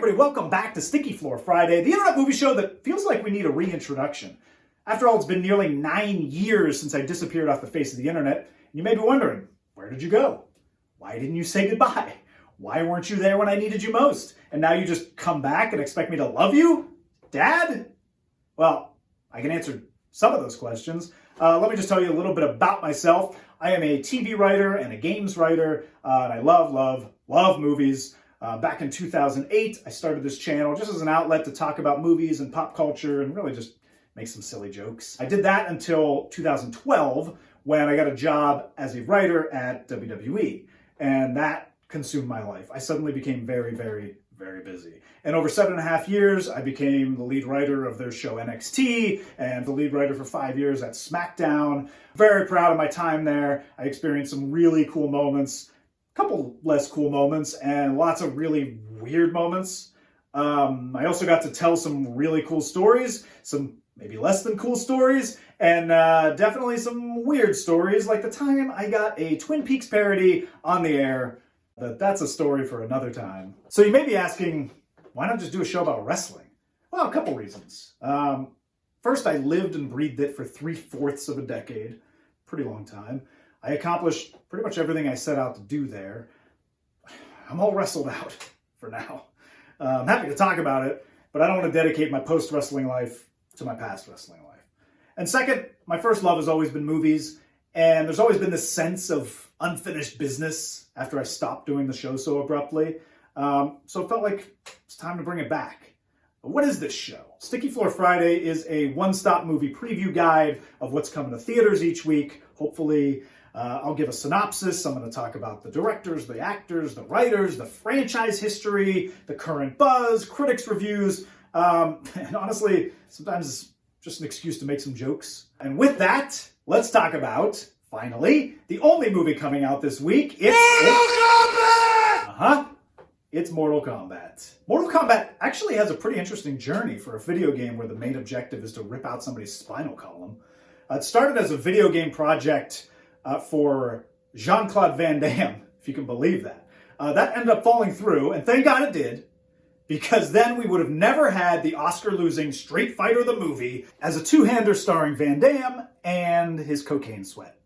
everybody, welcome back to Stinky Floor Friday, the internet movie show that feels like we need a reintroduction. After all, it's been nearly 9 years since I disappeared off the face of the internet, and you may be wondering, where did you go? Why didn't you say goodbye? Why weren't you there when I needed you most? And now you just come back and expect me to love you? Dad? Well, I can answer some of those questions. Let me just tell you a little bit about myself. I am a TV writer and a games writer, and I love movies. Back in 2008, I started this channel just as an outlet to talk about movies and pop culture and really just make some silly jokes. I did that until 2012 when I got a job as a writer at WWE, and that consumed my life. I suddenly became very busy. And over 7.5 years, I became the lead writer of their show NXT and the lead writer for 5 years at SmackDown. Very proud of my time there. I experienced some really cool moments, a couple less cool moments, and lots of really weird moments. I also got to tell some really cool stories, some maybe less than cool stories, and definitely some weird stories, like the time I got a Twin Peaks parody on the air. But that's a story for another time. So you may be asking, why not just do a show about wrestling? Well, a couple reasons. First, I lived and breathed it for 3/4 of a decade. Pretty long time. I accomplished pretty much everything I set out to do there. I'm all wrestled out for now. I'm happy to talk about it, but I don't want to dedicate my post-wrestling life to my past wrestling life. And second, my first love has always been movies, and there's always been this sense of unfinished business after I stopped doing the show so abruptly. So it felt like it's time to bring it back. But what is this show? Stinky Floor Friday is a one-stop movie preview guide of what's coming to theaters each week. Hopefully, I'll give a synopsis. I'm going to talk about the directors, the actors, the writers, the franchise history, the current buzz, critics' reviews, and honestly, sometimes it's just an excuse to make some jokes. And with that, let's talk about, finally, the only movie coming out this week. It's Mortal Kombat. Mortal Kombat actually has a pretty interesting journey for a video game where the main objective is to rip out somebody's spinal column. It started as a video game project for Jean-Claude Van Damme, if you can believe that. That ended up falling through, and thank God it did, because then we would have never had the Oscar-losing Street Fighter the movie as a two-hander starring Van Damme and his cocaine sweat.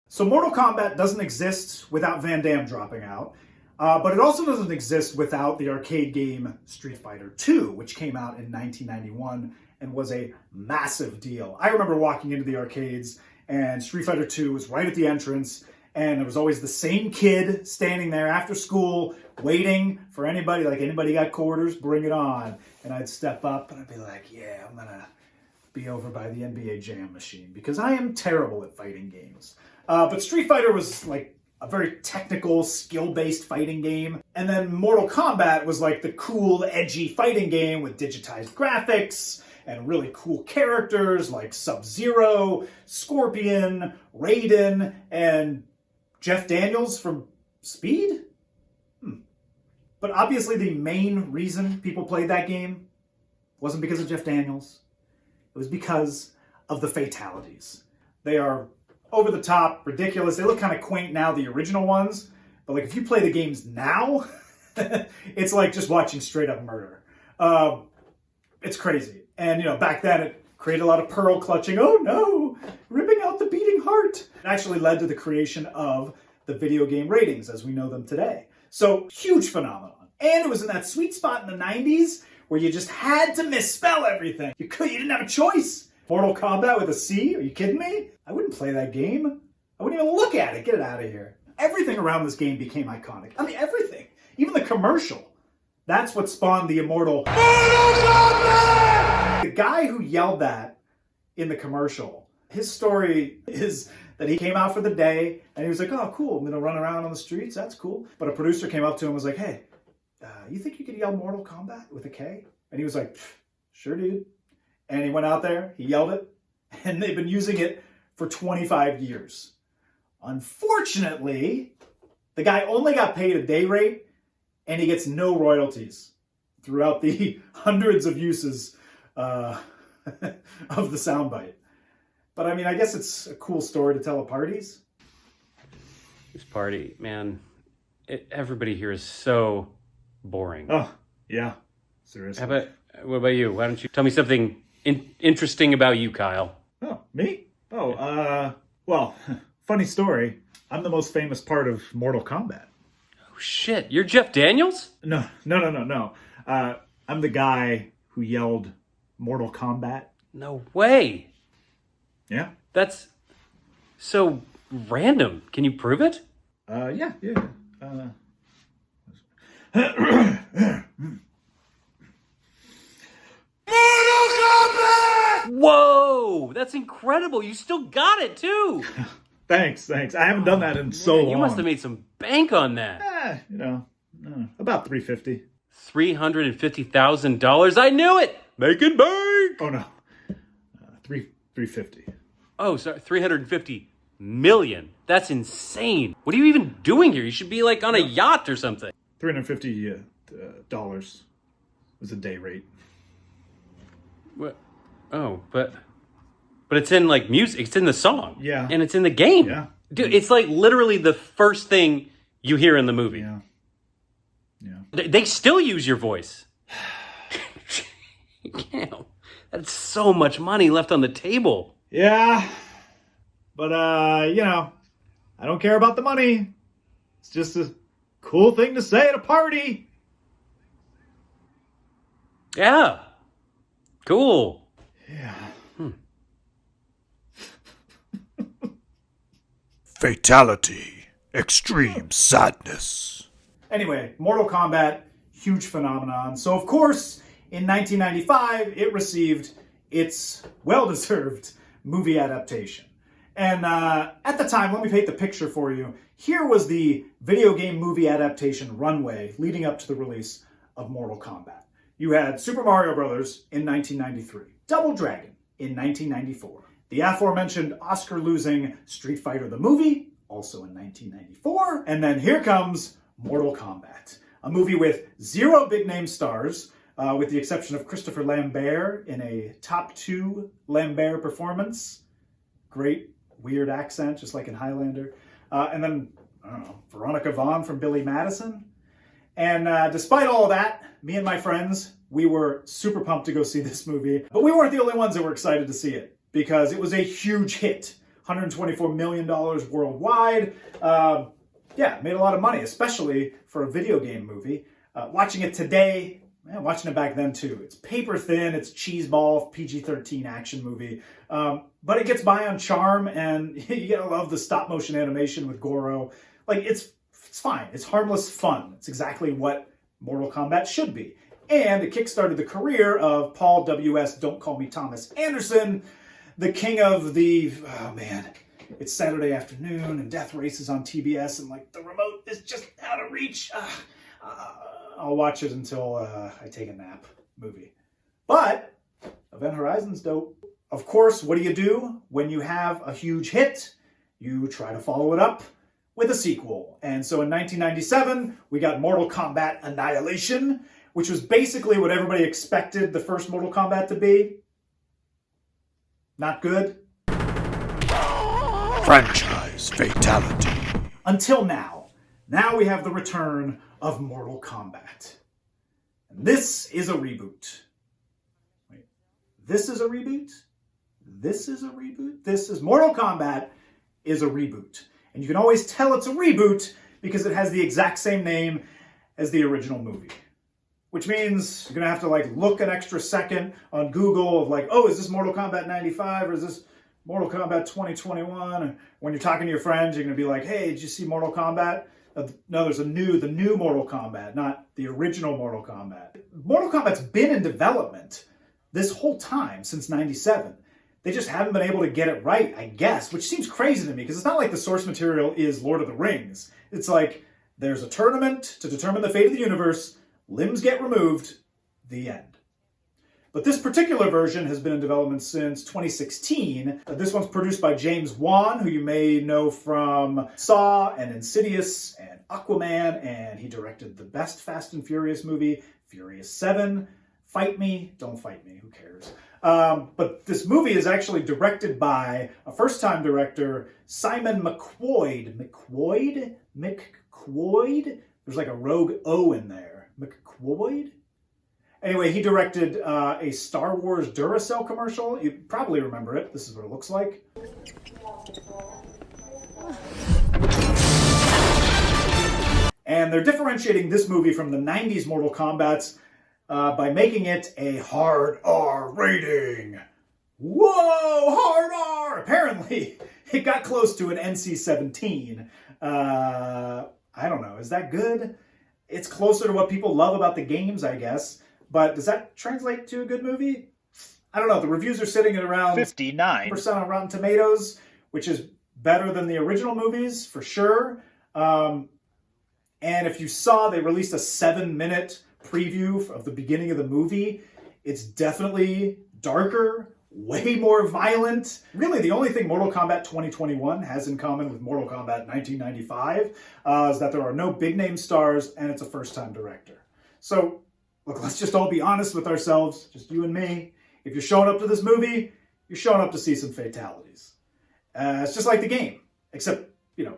So Mortal Kombat doesn't exist without Van Damme dropping out, but it also doesn't exist without the arcade game Street Fighter II, which came out in 1991 and was a massive deal. I remember walking into the arcades and Street Fighter II was right at the entrance, and there was always the same kid standing there after school waiting for anybody, like anybody got quarters, bring it on. And I'd step up and I'd be like, yeah, I'm gonna be over by the NBA Jam machine because I am terrible at fighting games. But Street Fighter was like a very technical, skill-based fighting game. And then Mortal Kombat was like the cool, edgy fighting game with digitized graphics and really cool characters like Sub-Zero, Scorpion, Raiden, and Jeff Daniels from Speed? But obviously the main reason people played that game wasn't because of Jeff Daniels. It was because of the fatalities. They are over the top, ridiculous. They look kind of quaint now, the original ones. But like if you play the games now, it's like just watching straight up murder. It's crazy. And back then it created a lot of pearl clutching. Oh no, ripping out the beating heart. It actually led to the creation of the video game ratings as we know them today. So huge phenomenon. And it was in that sweet spot in the 90s where you just had to misspell everything. You didn't have a choice. Mortal Kombat with a C? Are you kidding me? I wouldn't play that game. I wouldn't even look at it. Get it out of here. Everything around this game became iconic. I mean, everything. Even the commercial. That's what spawned the immortal Mortal Kombat! The guy who yelled that in the commercial, his story is that he came out for the day and he was like, oh, cool, I'm going to run around on the streets. That's cool. But a producer came up to him and was like, hey, you think you could yell Mortal Kombat with a K? And he was like, sure, dude. And he went out there, he yelled it, and they've been using it for 25 years. Unfortunately, the guy only got paid a day rate, and he gets no royalties throughout the hundreds of uses of the soundbite. But I mean, I guess it's a cool story to tell at parties. This party, man, everybody here is so boring. Oh, Yeah, seriously. What about you? Why don't you tell me something interesting about you, Kyle? Oh, me? Oh, well, funny story. I'm the most famous part of Mortal Kombat. Oh, shit. You're Jeff Daniels? No. I'm the guy who yelled Mortal Kombat. No way. Yeah? That's so random. Can you prove it? Yeah. Whoa! That's incredible. You still got it, too. Thanks. I haven't done that in so long. You must have made some bank on that. About $350. $350,000. I knew it. Making bank. Oh no, $350. Oh, sorry, 350 million. That's insane. What are you even doing here? You should be like on a yacht or something. $350 dollars was a day rate. What? Oh, but it's in like music. It's in the song. Yeah. And it's in the game. Yeah. Dude, it's like literally the first thing you hear in the movie. Yeah. They still use your voice. Damn. That's so much money left on the table. Yeah. But, I don't care about the money. It's just a cool thing to say at a party. Yeah. Cool. Yeah. Fatality. Extreme sadness. Anyway, Mortal Kombat, huge phenomenon. So, of course, in 1995, it received its well-deserved movie adaptation. And at the time, let me paint the picture for you. Here was the video game movie adaptation runway leading up to the release of Mortal Kombat. You had Super Mario Bros. In 1993, Double Dragon in 1994, the aforementioned Oscar-losing Street Fighter the movie, also in 1994, and then here comes Mortal Kombat, a movie with 0 big-name stars, with the exception of Christopher Lambert in a top 2 Lambert performance. Great, weird accent, just like in Highlander. And then, I don't know, Veronica Vaughn from Billy Madison. And despite all of that, me and my friends, we were super pumped to go see this movie. But we weren't the only ones that were excited to see it, because it was a huge hit. $124 million worldwide. Made a lot of money, especially for a video game movie. Watching it today, watching it back then too. It's paper thin, it's cheeseball, PG-13 action movie. But it gets by on charm, and you gotta love the stop motion animation with Goro. Like, it's fine. It's harmless fun. It's exactly what Mortal Kombat should be. And it kickstarted the career of Paul W.S. Don't Call Me Thomas Anderson, the king of the, it's Saturday afternoon and death races on TBS, and like the remote is just out of reach. I'll watch it until I take a nap movie. But Event Horizon's dope. Of course, what do you do when you have a huge hit? You try to follow it up with a sequel. And so in 1997, we got Mortal Kombat Annihilation, which was basically what everybody expected the first Mortal Kombat to be. Not good. Franchise fatality. Until now. Now we have the return of Mortal Kombat. And this is a reboot. Wait, this is a reboot? This is a reboot? This is Mortal Kombat is a reboot. And you can always tell it's a reboot because it has the exact same name as the original movie. Which means you're going to have to like look an extra second on Google of like, oh, is this Mortal Kombat 95 or is this Mortal Kombat 2021? And when you're talking to your friends, you're going to be like, hey, did you see Mortal Kombat? No, there's the new Mortal Kombat, not the original Mortal Kombat. Mortal Kombat's been in development this whole time since 97. They just haven't been able to get it right, I guess, which seems crazy to me because it's not like the source material is Lord of the Rings. It's like there's a tournament to determine the fate of the universe, limbs get removed, the end. But this particular version has been in development since 2016. This one's produced by James Wan, who you may know from Saw and Insidious and Aquaman, and he directed the best Fast and Furious movie, Furious 7. Fight me, don't fight me, who cares? But this movie is actually directed by a first-time director, Simon McQuoid. McQuoid? There's like a rogue O in there. McQuoid? Anyway, he directed a Star Wars Duracell commercial. You probably remember it. This is what it looks like. And they're differentiating this movie from the 90s Mortal Kombat by making it a hard R rating. Whoa, hard R! Apparently, it got close to an NC-17. I don't know, is that good? It's closer to what people love about the games, I guess. But does that translate to a good movie? I don't know. The reviews are sitting at around 59% on Rotten Tomatoes, which is better than the original movies, for sure. And if you saw, they released a 7-minute preview of the beginning of the movie. It's definitely darker, way more violent. Really, the only thing Mortal Kombat 2021 has in common with Mortal Kombat 1995 is that there are no big-name stars, and it's a first-time director. So, look, let's just all be honest with ourselves, just you and me. If you're showing up to this movie, you're showing up to see some fatalities. It's just like the game, except, you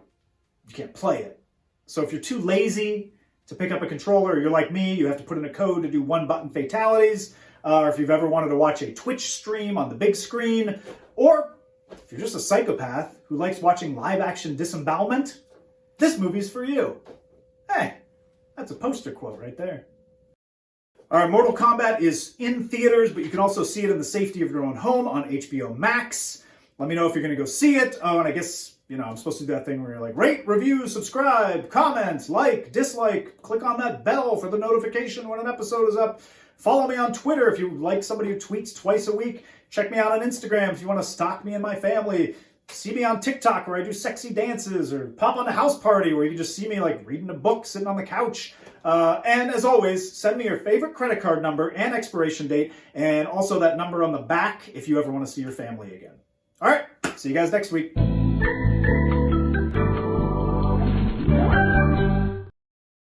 can't play it. So if you're too lazy to pick up a controller, or you're like me, you have to put in a code to do one-button fatalities, or if you've ever wanted to watch a Twitch stream on the big screen, or if you're just a psychopath who likes watching live-action disembowelment, this movie's for you. Hey, that's a poster quote right there. All right, Mortal Kombat is in theaters, but you can also see it in the safety of your own home on HBO Max. Let me know if you're going to go see it. Oh, and I guess, I'm supposed to do that thing where you're like, rate, review, subscribe, comment, like, dislike, click on that bell for the notification when an episode is up. Follow me on Twitter if you like somebody who tweets twice a week. Check me out on Instagram if you want to stalk me and my family. See me on TikTok where I do sexy dances, or pop on a house party where you can just see me like reading a book, sitting on the couch. And as always, send me your favorite credit card number and expiration date, and also that number on the back if you ever want to see your family again. All right, see you guys next week.